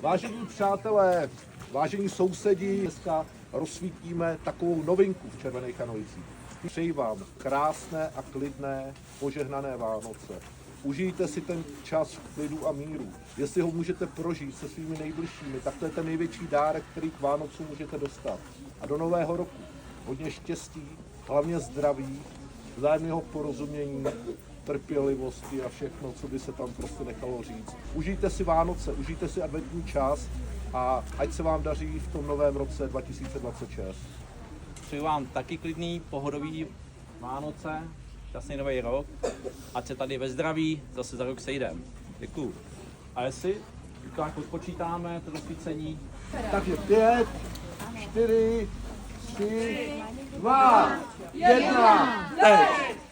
Vážení přátelé, vážení sousedi, dneska rozsvítíme takovou novinku v Červených Hanojicích. Přeji vám krásné a klidné, požehnané Vánoce. Užijte si ten čas v klidu a míru. Jestli ho můžete prožít se svými nejbližšími, tak to je ten největší dárek, který k Vánocům můžete dostat. A do nového roku hodně štěstí, hlavně zdraví, vzájemného porozumění, trpělivosti a všechno, co by se tam prostě nechalo říct. Užijte si Vánoce, užijte si adventní čas a ať se vám daří v tom novém roce 2026. Přeji vám taky klidný, pohodový Vánoce, šťastný nový rok, ať se tady ve zdraví zase za rok sejdeme. Děkuju. A jestli tak odpočítáme to rozsvícení. Takže 5, 4, 3, 2, 1, teď!